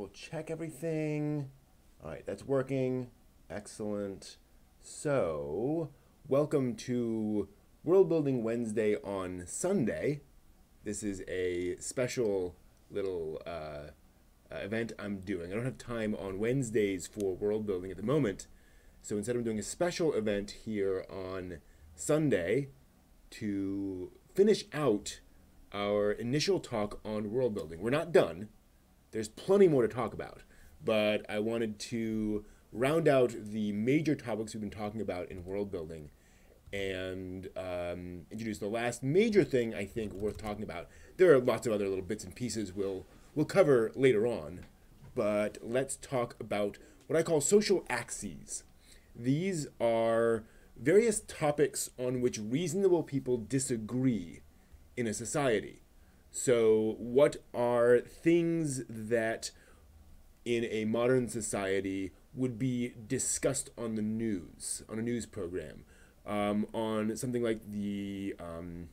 double check everything. All right, that's working. Excellent. So, welcome to World Building Wednesday on Sunday. This is a special little event I'm doing. I don't have time on Wednesdays for world building at the moment. So instead I'm doing a special event here on Sunday to finish out our initial talk on world building. We're not done. There's plenty more to talk about, but I wanted to round out the major topics we've been talking about in world building and introduce the last major thing I think worth talking about. There are lots of other little bits and pieces we'll cover later on, but let's talk about what I call social axes. These are various topics on which reasonable people disagree in a society. So what are things that in a modern society would be discussed on the news, on a news program, on something like the, I'm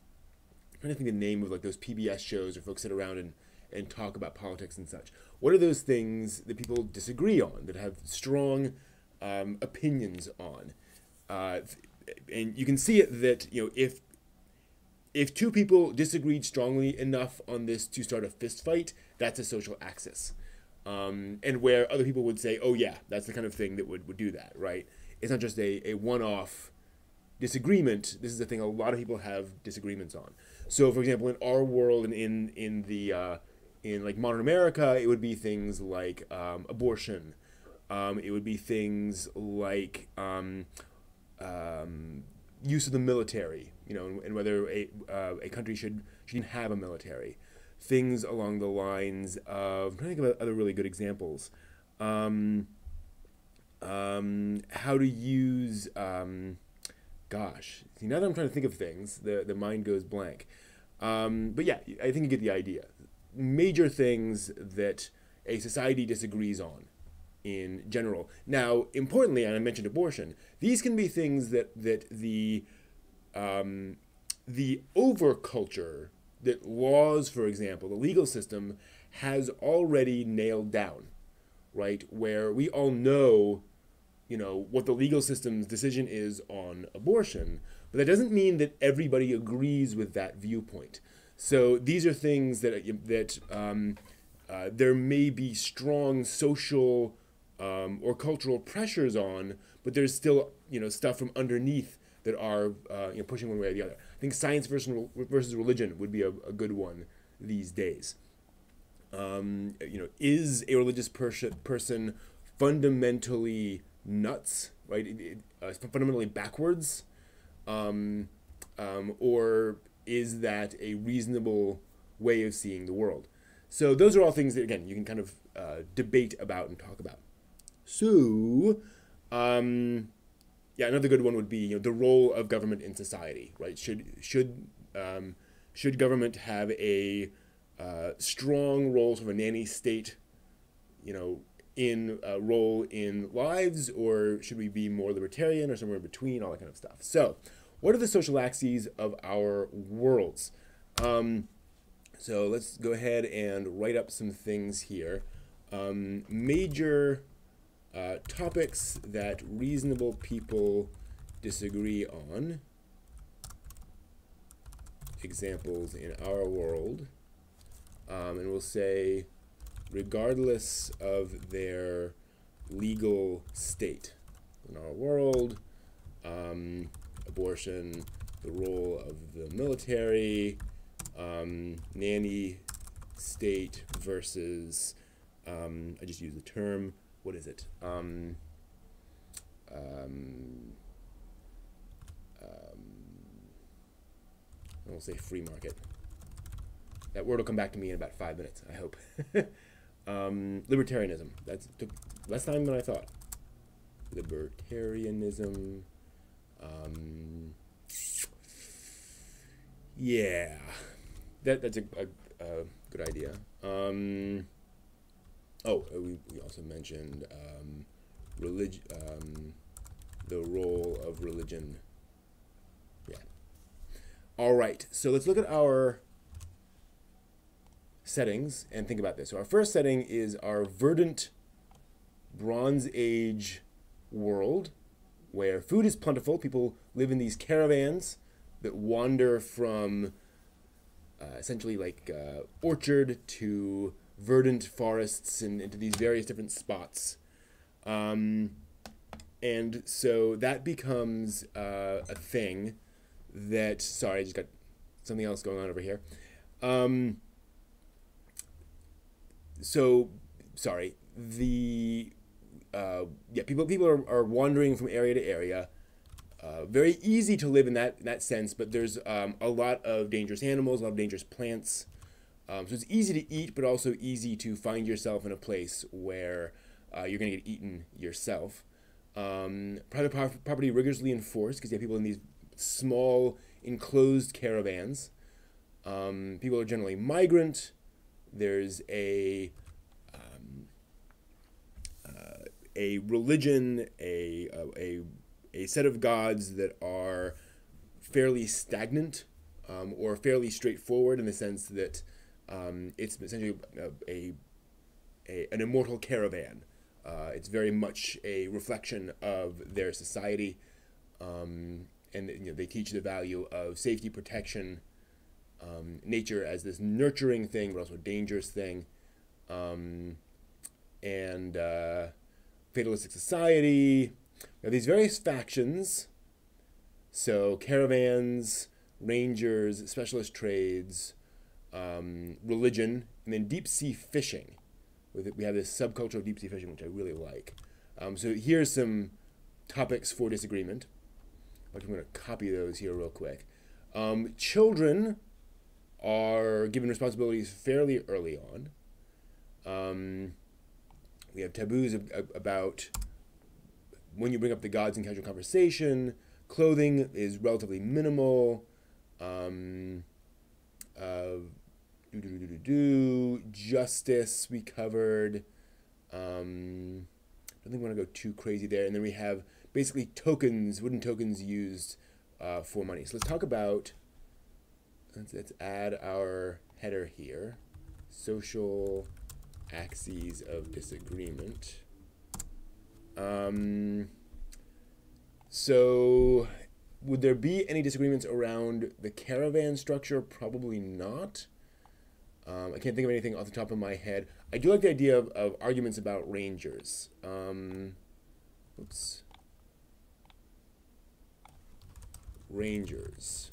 trying to think the name of like those PBS shows where folks sit around and talk about politics and such. What are those things that people disagree on, that have strong opinions on? And you can see it that, you know, if two people disagreed strongly enough on this to start a fist fight, that's a social axis. And where other people would say, oh yeah, that's the kind of thing that would do that, right? It's not just a one-off disagreement. This is a thing a lot of people have disagreements on. So for example, in our world and in like modern America, it would be things like abortion. It would be things like use of the military, you know, and whether a country should have a military. Things along the lines of, I'm trying to think of other really good examples. How to use, gosh, see, now that I'm trying to think of things, the mind goes blank. But yeah, I think you get the idea. Major things that a society disagrees on in general. Now, importantly, and I mentioned abortion, these can be things that the overculture, that laws, for example, the legal system has already nailed down, right? Where we all know, you know, what the legal system's decision is on abortion, but that doesn't mean that everybody agrees with that viewpoint. So these are things that there may be strong social or cultural pressures on, but there's still, you know, stuff from underneath that are you know, pushing one way or the other. I think science versus religion would be a good one these days. You know, is a religious person fundamentally nuts, right? Fundamentally backwards, or is that a reasonable way of seeing the world? So those are all things that, again, you can kind of debate about and talk about. So, yeah, another good one would be, you know, the role of government in society, right? Should government have a strong role, sort of a nanny state, you know, in a role in lives, or should we be more libertarian or somewhere in between, all that kind of stuff? So, what are the social axes of our worlds? So let's go ahead and write up some things here. Major topics that reasonable people disagree on. Examples in our world. And we'll say, regardless of their legal state. In our world, abortion, the role of the military, nanny state versus, I just use the term, what is it? I won't say free market. That word will come back to me in about 5 minutes, I hope. Libertarianism. That took less time than I thought. Libertarianism. Yeah, that's a good idea. We also mentioned the role of religion. Yeah. All right, so let's look at our settings and think about this. So our first setting is our verdant Bronze Age world where food is plentiful. People live in these caravans that wander from essentially like orchard to verdant forests and into these various different spots. And so that becomes a thing that, sorry, I just got something else going on over here. People are wandering from area to area. Very easy to live in that sense, but there's a lot of dangerous animals, a lot of dangerous plants. So it's easy to eat, but also easy to find yourself in a place where you're going to get eaten yourself. Private property rigorously enforced because you have people in these small enclosed caravans. People are generally migrant. There's a religion, a set of gods that are fairly stagnant or fairly straightforward in the sense that it's essentially an immortal caravan. It's very much a reflection of their society, and they teach the value of safety, protection, nature as this nurturing thing, but also a dangerous thing, and fatalistic society. We have these various factions. So caravans, rangers, specialist trades, religion, and then deep sea fishing. We have this subculture of deep sea fishing, which I really like. So here's some topics for disagreement. I'm going to copy those here real quick. Children are given responsibilities fairly early on. We have taboos about when you bring up the gods in casual conversation. Clothing is relatively minimal. Justice we covered. I don't think we want to go too crazy there. And then we have basically tokens, wooden tokens used for money. So let's talk about, let's add our header here. Social axes of disagreement. So would there be any disagreements around the caravan structure? Probably not. I can't think of anything off the top of my head. I do like the idea of arguments about rangers. Rangers.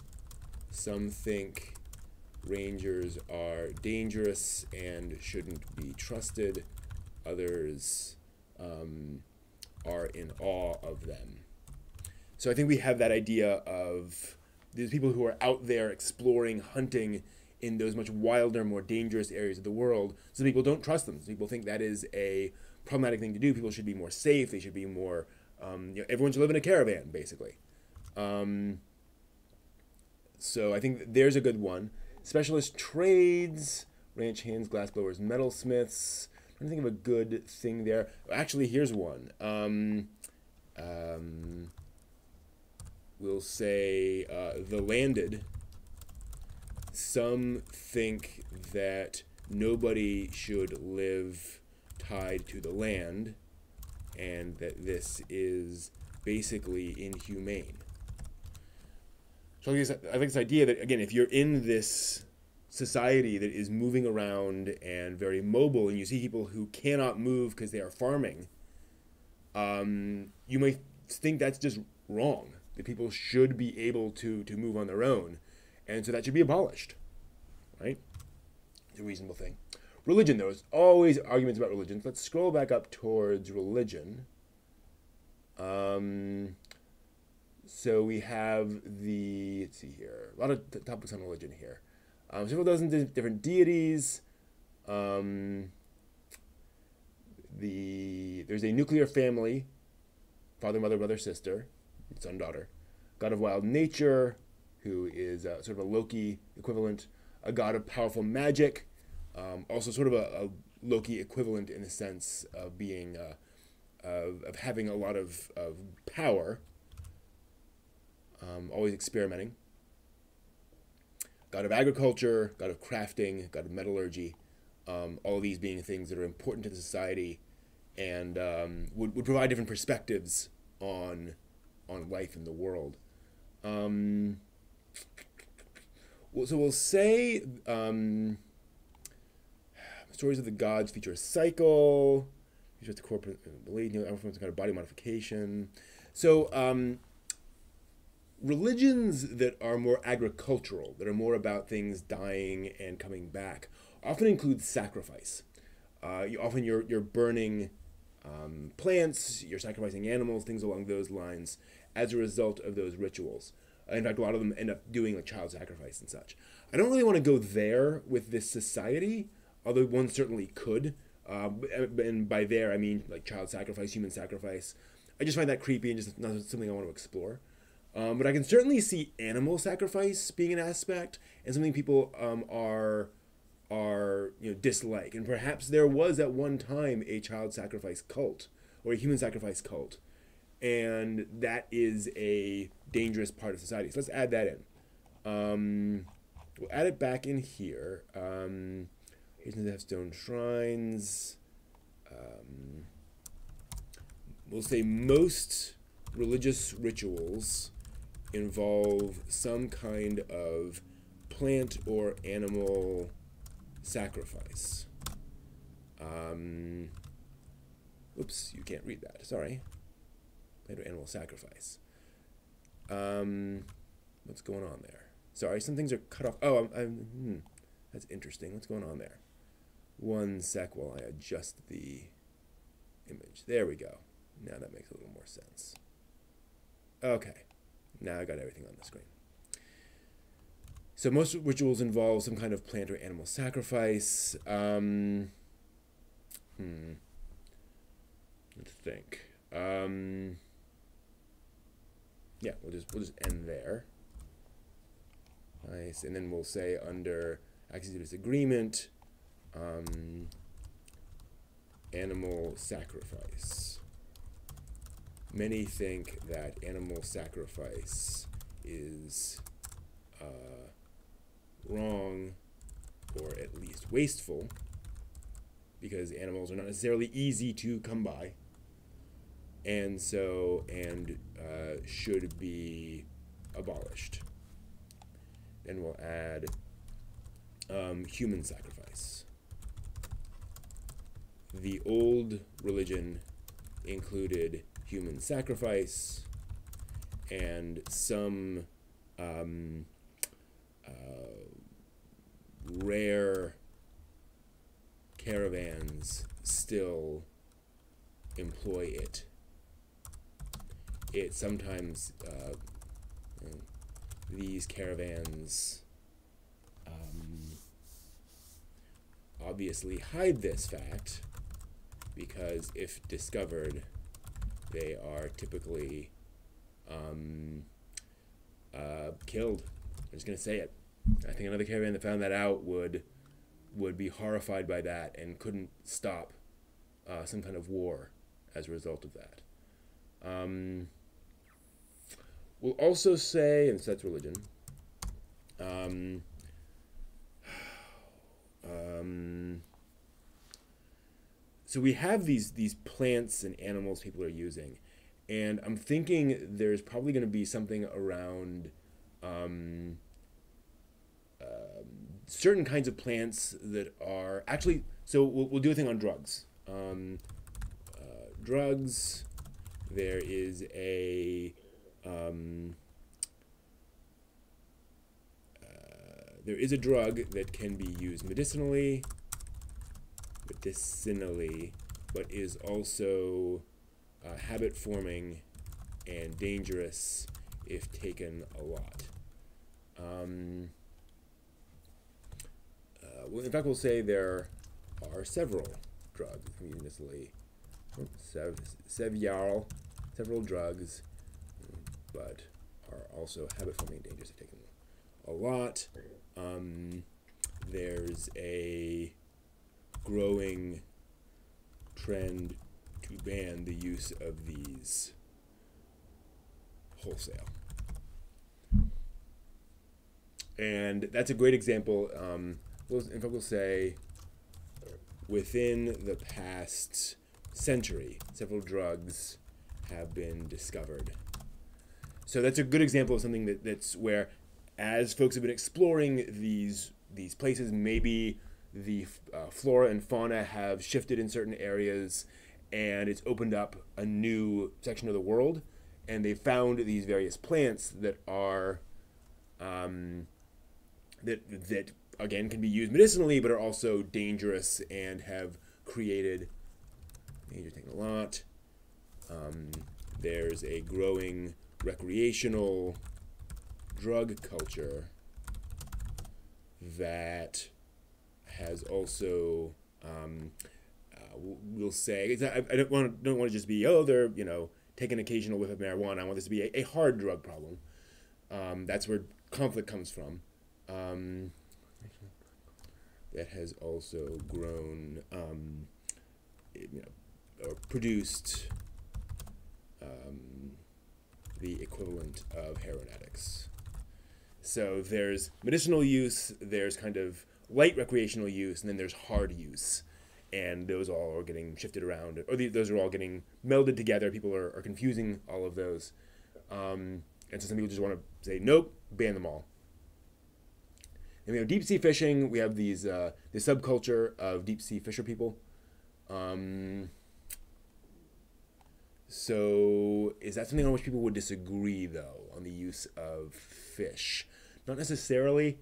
Some think rangers are dangerous and shouldn't be trusted. Others are in awe of them. So I think we have that idea of these people who are out there exploring, hunting in those much wilder, more dangerous areas of the world. So people don't trust them. So people think that is a problematic thing to do. People should be more safe. They should be more, everyone should live in a caravan, basically. So I think there's a good one. Specialist trades, ranch hands, glass blowers, metalsmiths. I'm trying to think of a good thing there. Actually, here's one. We'll say the landed. Some think that nobody should live tied to the land and that this is basically inhumane. So I think this idea that, again, if you're in this society that is moving around and very mobile and you see people who cannot move because they are farming, you might think that's just wrong, that people should be able to move on their own. And so that should be abolished, right? It's a reasonable thing. Religion, though, there's always arguments about religion. Let's scroll back up towards religion. So we have let's see here, a lot of topics on religion here. Several dozen different deities. There's a nuclear family, father, mother, brother, sister, son, daughter. God of wild nature, who is sort of a Loki equivalent. A god of powerful magic, also sort of a Loki equivalent in the sense of being, of having a lot of power. Always experimenting. God of agriculture, god of crafting, god of metallurgy. all of these being things that are important to the society and would provide different perspectives on life in the world. So we'll say stories of the gods feature a cycle, feature the corporate belief, some kind of body modification. So religions that are more agricultural, that are more about things dying and coming back, often include sacrifice. Often you're burning plants, you're sacrificing animals, things along those lines, as a result of those rituals. In fact, a lot of them end up doing like child sacrifice and such. I don't really want to go there with this society, although one certainly could. And by there, I mean like child sacrifice, human sacrifice. I just find that creepy and just not something I want to explore. But I can certainly see animal sacrifice being an aspect and something people are dislike. And perhaps there was at one time a child sacrifice cult or a human sacrifice cult, and that is a dangerous part of society. So let's add that in. We'll add it back in here. Here's the stone shrines. We'll say most religious rituals involve some kind of plant or animal sacrifice. Oops, you can't read that. Sorry. Plant or animal sacrifice. What's going on there? Sorry, some things are cut off. Oh, that's interesting. What's going on there? One sec while I adjust the image. There we go. Now that makes a little more sense. Okay. Now I got everything on the screen. So most rituals involve some kind of plant or animal sacrifice. Let's think. Yeah, we'll just end there. Nice, and then we'll say under axes of disagreement, animal sacrifice. Many think that animal sacrifice is wrong, or at least wasteful, because animals are not necessarily easy to come by, and should be abolished. Then we'll add human sacrifice. The old religion included human sacrifice and some rare caravans still employ it. It sometimes these caravans obviously hide this fact, because if discovered, they are typically killed. I'm just going to say it. I think another caravan that found that out would be horrified by that and couldn't stop some kind of war as a result of that. We'll also say, and so that's religion, so we have these plants and animals people are using, and I'm thinking there's probably going to be something around certain kinds of plants that are actually, so we'll do a thing on drugs. Drugs, there is a drug that can be used medicinally, but is also habit forming and dangerous if taken a lot. Well, in fact, we'll say there are several drugs medicinally, several drugs, but are also habit forming and dangerous if taken a lot. There's a growing trend to ban the use of these wholesale. And that's a great example. In fact, we'll say within the past century, several drugs have been discovered. So that's a good example of something that's where, as folks have been exploring these places, maybe the flora and fauna have shifted in certain areas, and it's opened up a new section of the world, and they found these various plants that are that again can be used medicinally, but are also dangerous and have created. You're taking a lot. There's a growing recreational drug culture that has also, we'll say, I don't want to just be, oh, they're, take an occasional whiff of marijuana. I want this to be a hard drug problem. That's where conflict comes from. That has also grown, or produced the equivalent of heroin addicts. So there's medicinal use, there's kind of light recreational use, and then there's hard use. And those all are getting shifted around, or those are all getting melded together. People are confusing all of those. And so some people just want to say, nope, ban them all. And we have deep sea fishing. We have these this subculture of deep sea fisher people. So is that something on which people would disagree, though, on the use of fish? Not necessarily.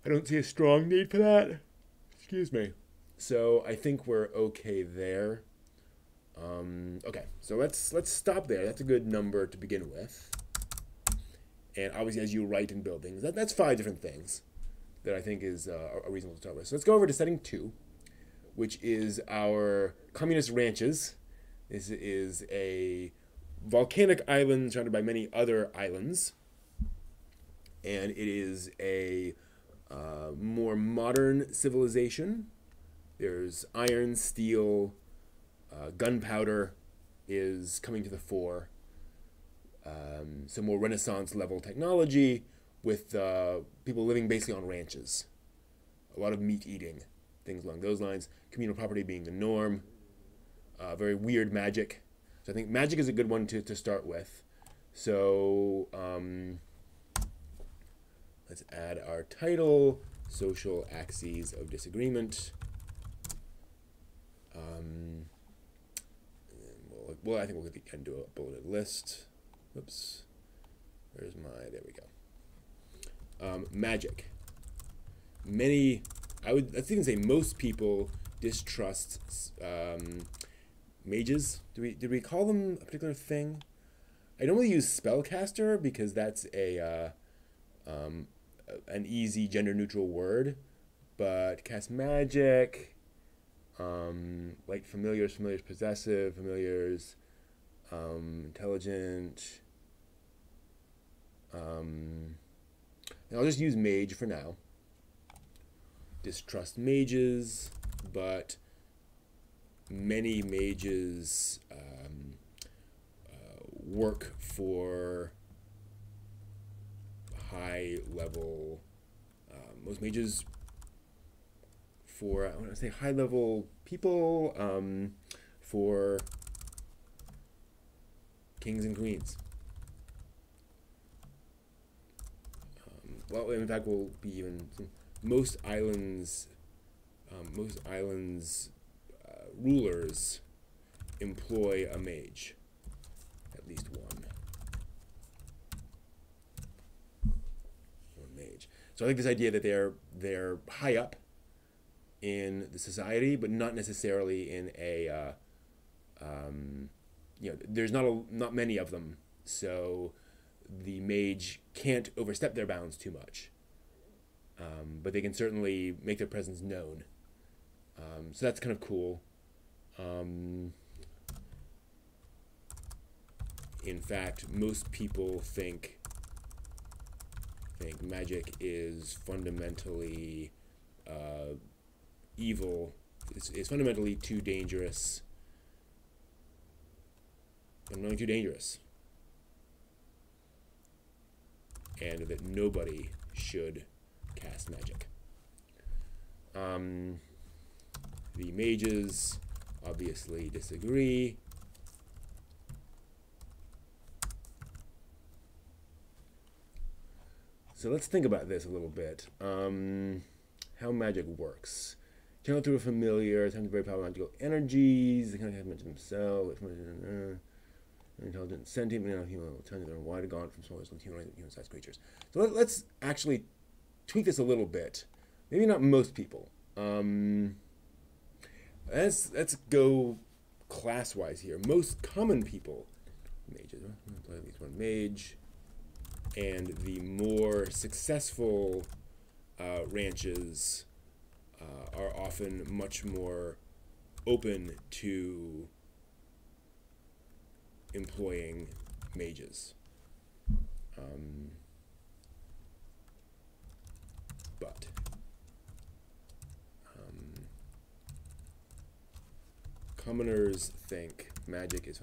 I don't see a strong need for that. Excuse me. So I think we're okay there. Okay, so let's stop there. That's a good number to begin with. And obviously, as you write in buildings, that's 5 different things that I think is a reasonable to start with. So let's go over to setting 2, which is our communist ranches. This is a volcanic island surrounded by many other islands. And it is a more modern civilization. There's iron, steel, gunpowder is coming to the fore. Some more Renaissance level technology with people living basically on ranches. A lot of meat eating, things along those lines. Communal property being the norm. Very weird magic. So I think magic is a good one to start with. So let's add our title, Social Axes of Disagreement. Well, I think we'll do a bulleted list. Whoops. Where's my, there we go. Magic. Let's even say most people distrust mages. Did we call them a particular thing? I don't really use spellcaster because that's an easy gender neutral word, but cast magic, like familiars, possessive, familiars, intelligent. And I'll just use mage for now. Distrust mages, but many mages work for high level. Most mages for, I want to say, high level people, for kings and queens. Well, in fact, will be even most islands. Rulers employ a mage, at least one mage. So I think this idea that they're high up in the society, but not necessarily in a there's not many of them, so the mage can't overstep their bounds too much, but they can certainly make their presence known. So that's kind of cool. In fact, most people think magic is fundamentally evil. It's fundamentally too dangerous. Fundamentally too dangerous. And that nobody should cast magic. The mages obviously disagree. So let's think about this a little bit. How magic works. Channel through a familiar, time to very powerful magical energies. They kind of have mentioned themselves. Intelligent, sentient, human, tiny, they're wide gaunt from smallest human-sized creatures. So let's actually tweak this a little bit. Maybe not most people. Let's go class-wise here. Most common people, mages. Play at least one mage, and the more successful ranches are often much more open to employing mages. But commoners think magic is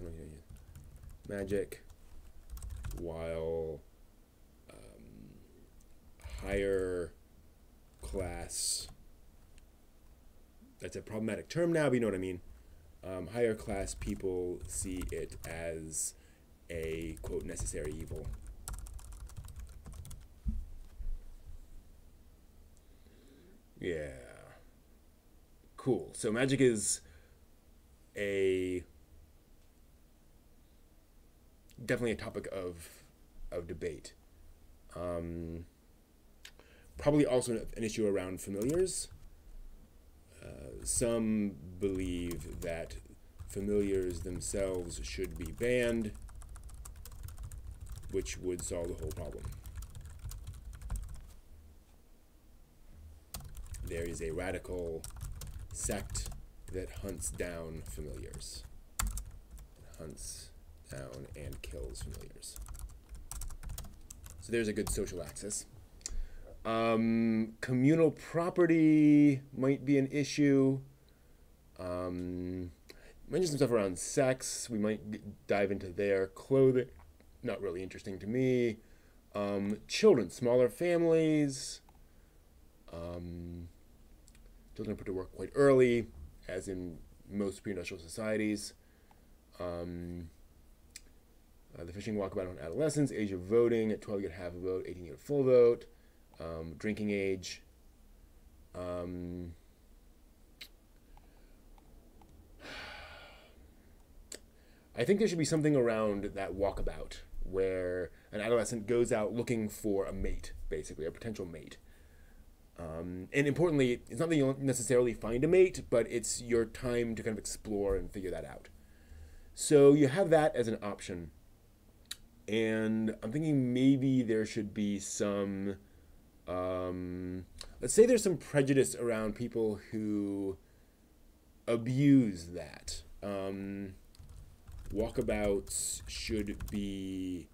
magic, while higher class, that's a problematic term now, but you know what I mean. Higher class people see it as a, quote, necessary evil. Yeah. Cool. So magic is definitely a topic of debate. Probably also an issue around familiars. Some believe that familiars themselves should be banned, which would solve the whole problem. There is a radical sect that hunts down familiars. Hunts down and kills familiars. So there's a good social axis. Communal property might be an issue. Mention some stuff around sex. We might dive into there. Clothing, not really interesting to me. Children, smaller families. Children are put to work quite early, as in most pre-industrial societies. The fishing walkabout on adolescence. Age of voting. At 12 you get half a vote. 18 you get a full vote. Drinking age. I think there should be something around that walkabout where an adolescent goes out looking for a mate, basically, a potential mate. And importantly, it's not that you'll necessarily find a mate, but it's your time to kind of explore and figure that out. So you have that as an option. And I'm thinking maybe there should be some... let's say there's some prejudice around people who abuse that. Walkabouts should be,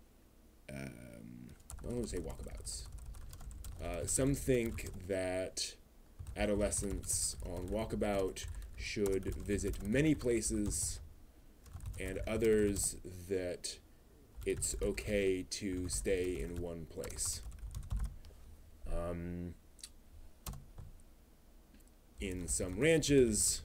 I don't want to say walkabouts. Some think that adolescents on Walkabout should visit many places, and others that it's okay to stay in one place. In some ranches,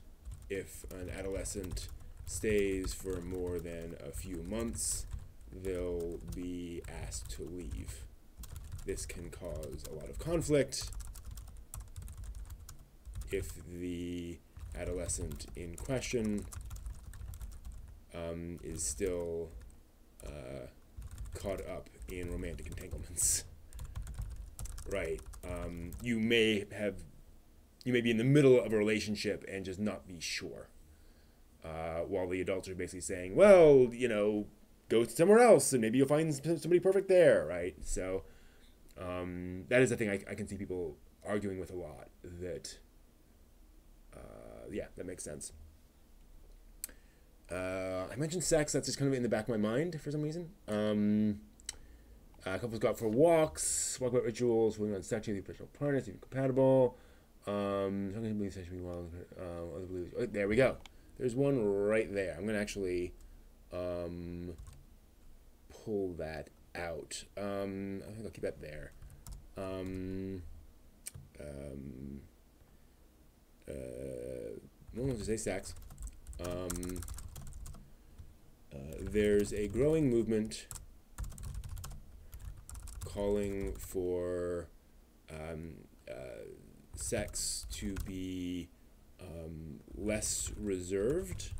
if an adolescent stays for more than a few months, they'll be asked to leave. This can cause a lot of conflict if the adolescent in question is still caught up in romantic entanglements. Right. You may be in the middle of a relationship and just not be sure. While the adults are basically saying, well, you know, go somewhere else and maybe you'll find somebody perfect there, right? So that is a thing I can see people arguing with a lot. That, yeah, that makes sense. I mentioned sex. That's just kind of in the back of my mind for some reason. Couples go out for walks, walk about rituals, working on sex, the personal partners, even compatible. Some people believe sex should be wild. Other believe, oh, there we go. There's one right there. I'm going to actually pull that out. I think I'll keep that there. well, let's just say sex. There's a growing movement calling for sex to be less reserved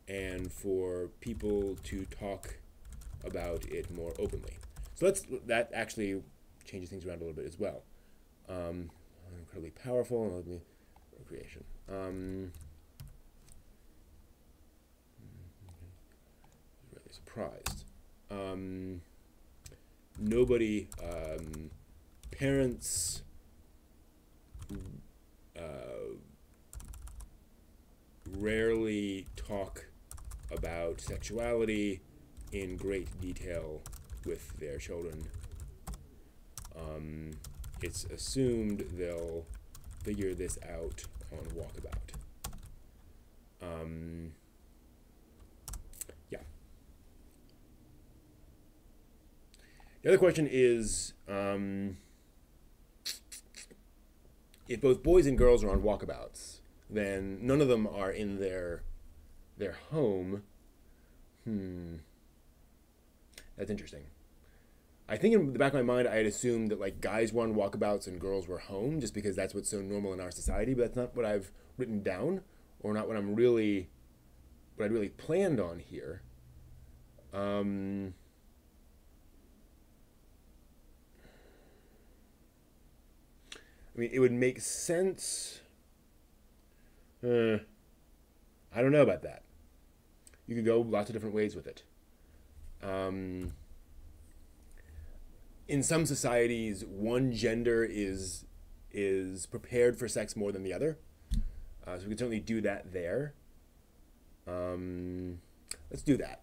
and for people to talk about it more openly. So that actually changes things around a little bit as well. Incredibly powerful and recreation. Really surprised. Nobody, parents rarely talk about sexuality in great detail with their children. It's assumed they'll figure this out on Walkabout. Yeah. The other question is, if both boys and girls are on walkabouts, then none of them are in their home. That's interesting. I think in the back of my mind, I had assumed that like guys were on walkabouts and girls were home, just because that's what's so normal in our society. But that's not what I've written down, or not what I really planned on here. I mean, it would make sense. I don't know about that. You could go lots of different ways with it. In some societies, one gender is prepared for sex more than the other. So we can certainly do that there. Let's do that.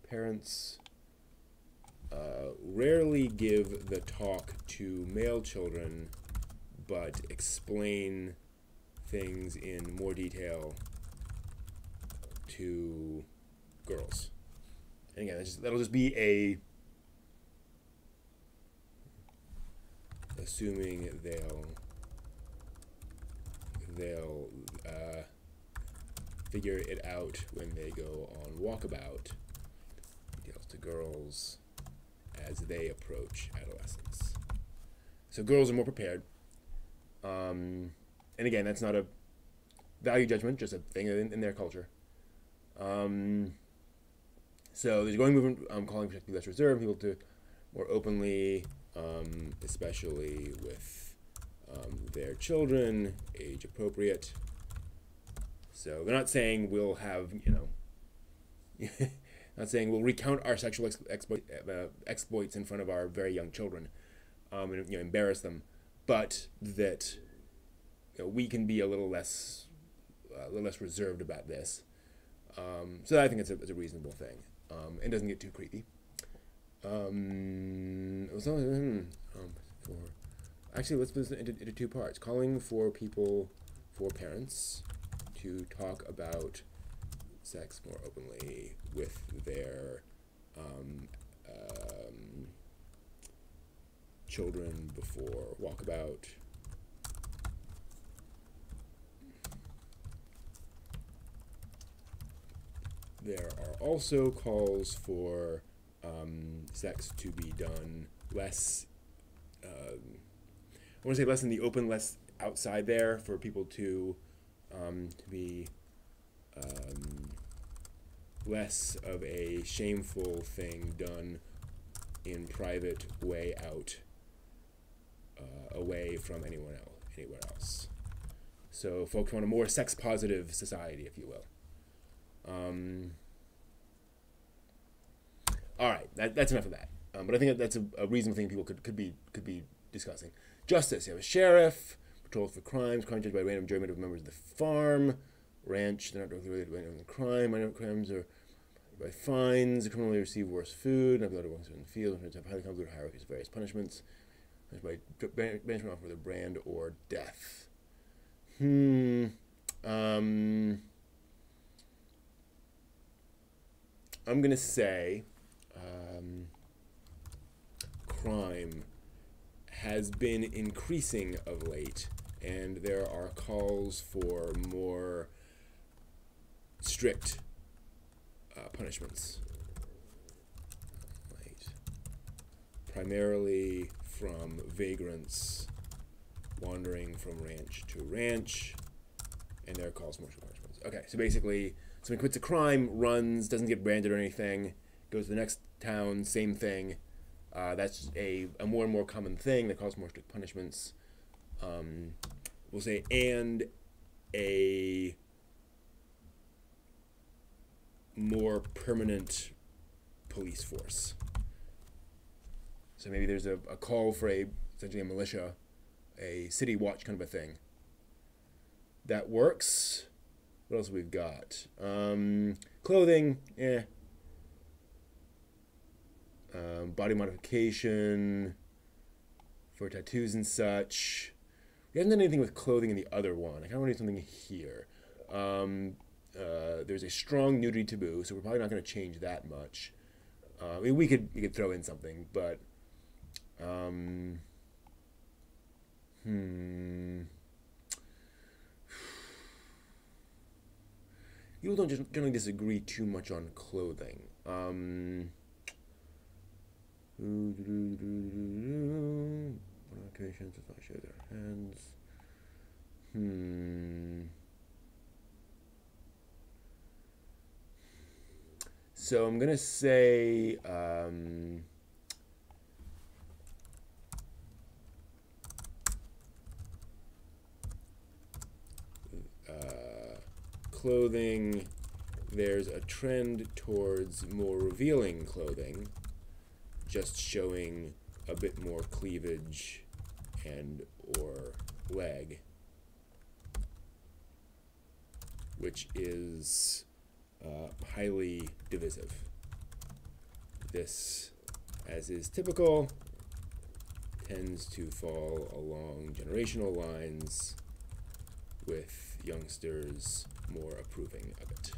Parents rarely give the talk to male children, but explain things in more detail to girls. And again, that'll just be assuming they'll figure it out when they go on Walkabout. Details to girls as they approach adolescence. So girls are more prepared. And again, that's not a value judgment, just a thing in their culture. So there's a growing movement calling for sex to be less reserved, people to more openly, especially with their children, age appropriate. So they're not saying we'll have, not saying we'll recount our sexual exploits in front of our very young children, and embarrass them, but that we can be a little less reserved about this. So I think it's a reasonable thing. It doesn't get too creepy. Actually, let's put this into two parts. Calling for parents to talk about sex more openly with their children before Walkabout. There are also calls for sex to be done less, I want to say less in the open, less outside there, for people to be less of a shameful thing done in private way out, away from anywhere else. So folks want a more sex-positive society, if you will. All right, that's enough of that. But I think that's a reasonable thing people could be discussing. Justice. You have a sheriff, patrols for crimes judged by random jury made of members of the farm, ranch. They're not directly related to the crime. Minor crimes are by fines. The criminal may receive worse food. Not be allowed to work in the field. Have highly complicated hierarchies of various punishments. By banishment off with a brand or death. I'm going to say crime has been increasing of late and there are calls for more strict punishments. Right. Primarily from vagrants wandering from ranch to ranch, and there are calls for more strict punishments. Okay, so basically, someone commits a crime, runs, doesn't get branded or anything, goes to the next town, same thing. That's a more and more common thing that calls for more strict punishments. We'll say, and a more permanent police force. So maybe there's a call for essentially a militia, a city watch kind of a thing. That works. What else have we got? Clothing, body modification for tattoos and such. We haven't done anything with clothing in the other one. I kind of want to do something here. There's a strong nudity taboo, so we're probably not going to change that much. I mean, we could throw in something, but people don't just generally disagree too much on clothing. Occasions does not show their hands. So I'm gonna say clothing. There's a trend towards more revealing clothing, just showing a bit more cleavage and or leg, which is highly divisive. This, as is typical, tends to fall along generational lines, with youngsters more approving of it.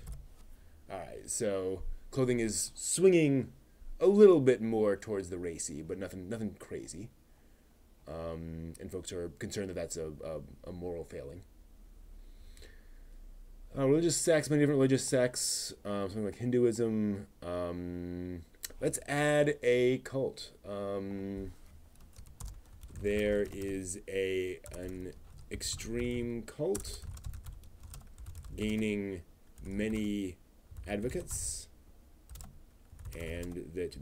Alright, so clothing is swinging a little bit more towards the racy, but nothing crazy. And folks are concerned that that's a moral failing. Religious sects, many different religious sects, something like Hinduism. Let's add a cult. There is an extreme cult gaining many advocates, and that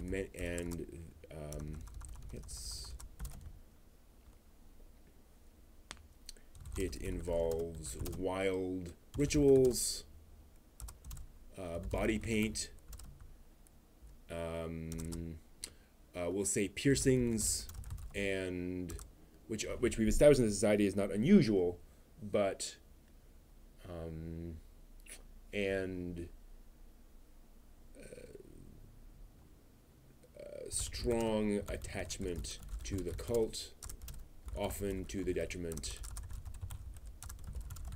it involves wild rituals, body paint, we'll say piercings, and which we've established in the society is not unusual, but strong attachment to the cult, often to the detriment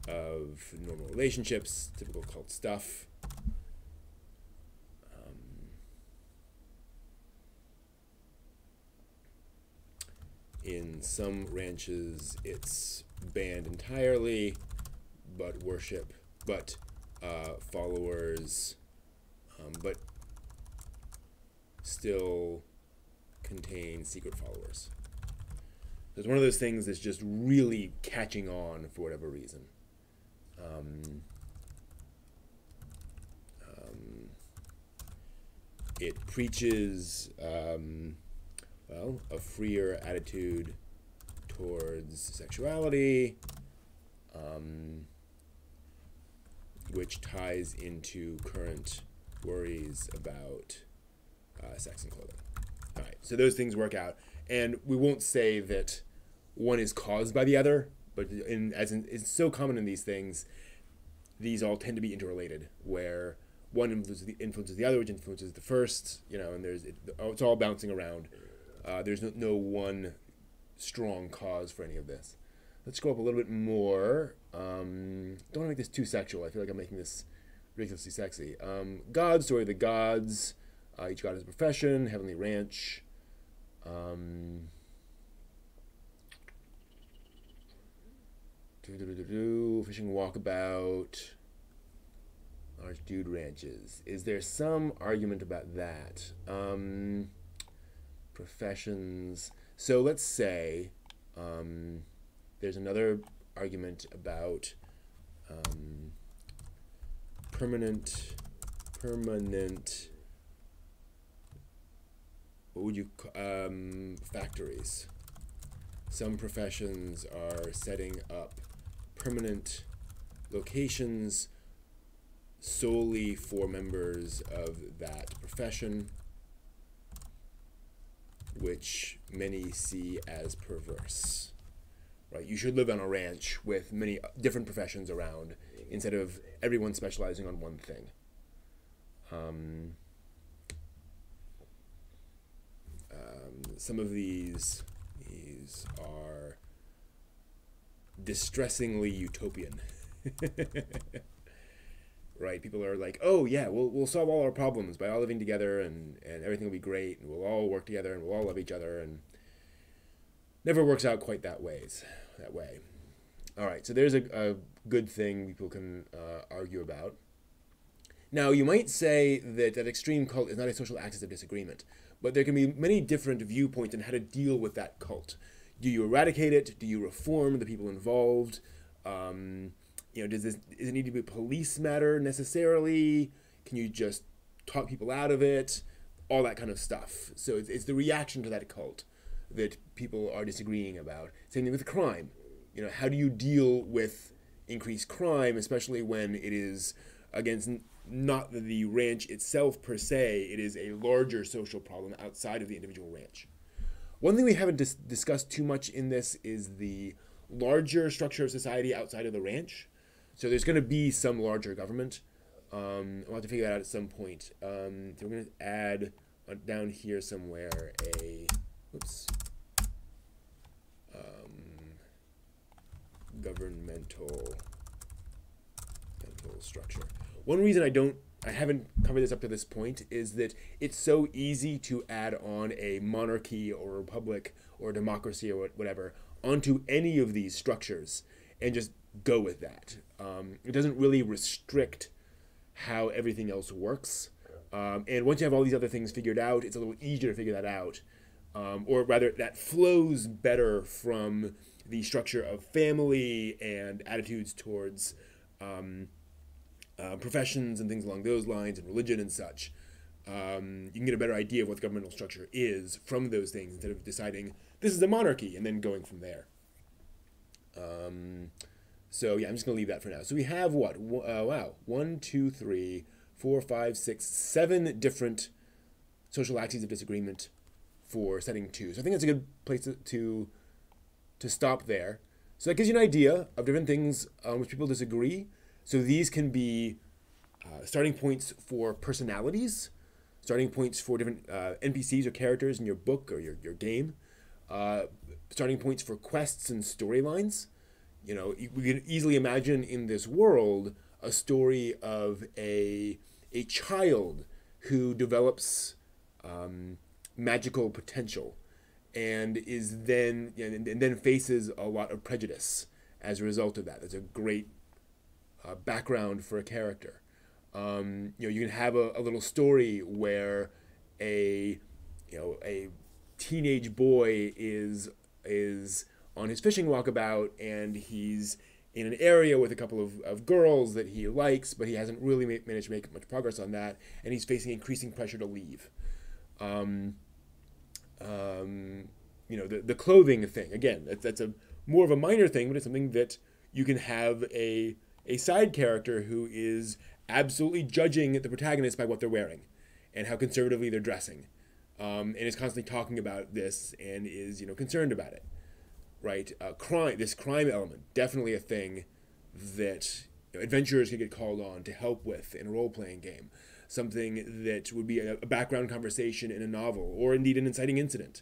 of normal relationships, typical cult stuff. In some ranches, it's banned entirely, but followers, but still contain secret followers. So it's one of those things that's just really catching on for whatever reason. It preaches a freer attitude towards sexuality, which ties into current worries about sex and clothing. All right, so those things work out, and we won't say that one is caused by the other, but it's so common in these things, these all tend to be interrelated, where one influences the other, which influences the first, and it's all bouncing around. There's no one strong cause for any of this. Let's go up a little bit more. Don't want to make this too sexual. I feel like I'm making this ridiculously sexy. Gods, story of the gods. Each god has a profession. Heavenly Ranch. Fishing Walkabout. Large dude ranches. Is there some argument about that? Professions. So let's say there's another argument about permanent. What would you factories? Some professions are setting up permanent locations solely for members of that profession, which many see as perverse. Right? You should live on a ranch with many different professions around instead of everyone specializing on one thing. Some of these are distressingly utopian. Right? People are like, oh yeah, we'll solve all our problems by all living together, and everything will be great, and we'll all work together, and we'll all love each other, and never works out quite that way. All right, so there's a good thing people can argue about. Now, you might say that extreme cult is not a social axis of disagreement, but there can be many different viewpoints on how to deal with that cult. Do you eradicate it? Do you reform the people involved? Does it need to be a police matter necessarily? Can you just talk people out of it? All that kind of stuff. So it's the reaction to that cult that people are disagreeing about. Same thing with crime. How do you deal with increased crime, especially when it is against not the ranch itself per se, it is a larger social problem outside of the individual ranch. One thing we haven't discussed too much in this is the larger structure of society outside of the ranch. So there's going to be some larger government. I'll have to figure that out at some point. So we're going to add down here somewhere a governmental structure. One reason I haven't covered this up to this point is that it's so easy to add on a monarchy or a republic or a democracy or whatever onto any of these structures and just go with that. It doesn't really restrict how everything else works. And once you have all these other things figured out, it's a little easier to figure that out. Or rather, that flows better from the structure of family and attitudes towards professions and things along those lines, and religion and such. You can get a better idea of what the governmental structure is from those things instead of deciding this is a monarchy and then going from there. So yeah, I'm just going to leave that for now. So we have what? 1, 2, 3, 4, 5, 6, 7 different social axes of disagreement for setting 2. So I think that's a good place to stop there. So that gives you an idea of different things on which people disagree. So these can be starting points for personalities, starting points for different NPCs or characters in your book or your game, starting points for quests and storylines. We can easily imagine in this world a story of a child who develops magical potential and is then and then faces a lot of prejudice as a result of that. That's a great background for a character. You can have a little story where a teenage boy is on his fishing walkabout, and he's in an area with a couple of girls that he likes, but he hasn't really managed to make much progress on that, and he's facing increasing pressure to leave. The clothing thing, again, that's a more of a minor thing, but it's something that you can have a side character who is absolutely judging the protagonist by what they're wearing and how conservatively they're dressing, and is constantly talking about this and is concerned about it. Right, this crime element, definitely a thing that adventurers could get called on to help with in a role-playing game. Something that would be a background conversation in a novel, or indeed an inciting incident.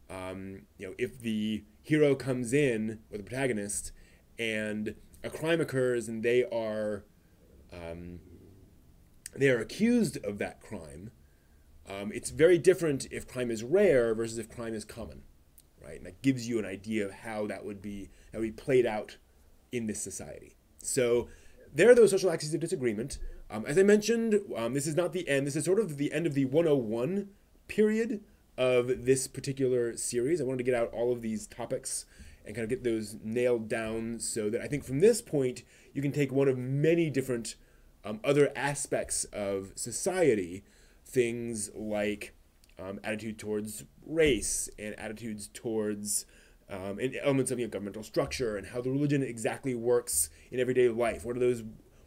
If the hero comes in, or the protagonist, and a crime occurs and they are accused of that crime, it's very different if crime is rare versus if crime is common. Right? And that gives you an idea of how that would be played out in this society. So there are those social axes of disagreement. As I mentioned, this is not the end. This is sort of the end of the 101 period of this particular series. I wanted to get out all of these topics and kind of get those nailed down so that I think from this point you can take one of many different other aspects of society, things like attitude towards race and attitudes towards and elements of governmental structure and how the religion exactly works in everyday life. What are those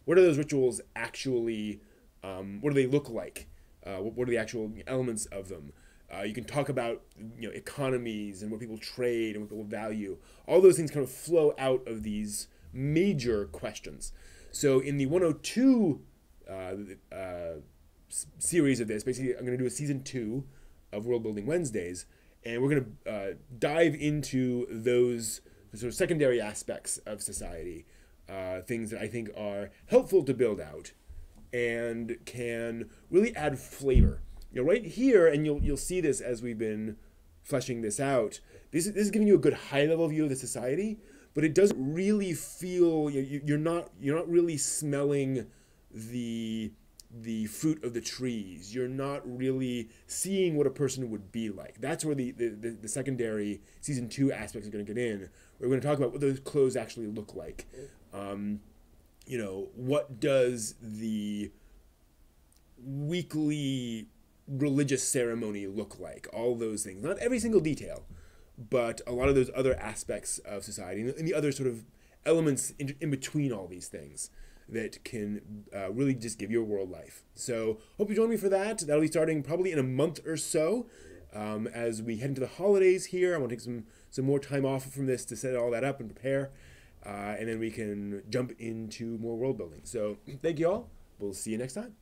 rituals actually? What do they look like? What are the actual elements of them? You can talk about economies and what people trade and what people value. All those things kind of flow out of these major questions. So in the 102 series of this, basically I'm going to do a season 2 of World Building Wednesdays, and we're going to dive into those sort of secondary aspects of society, things that I think are helpful to build out and can really add flavor. Right here, and you'll see this as we've been fleshing this out. This is giving you a good high-level view of the society, but it doesn't really feel you're not really smelling the fruit of the trees. You're not really seeing what a person would be like. That's where the secondary season 2 aspects are going to get in. We're going to talk about what those clothes actually look like. What does the weekly religious ceremony look like? All those things. Not every single detail, but a lot of those other aspects of society and the other sort of elements in between all these things that can really just give you a world life. So hope you join me for that. That'll be starting probably in a month or so. As we head into the holidays here, I want to take some more time off from this to set all that up and prepare. And then we can jump into more world building. So thank you all. We'll see you next time.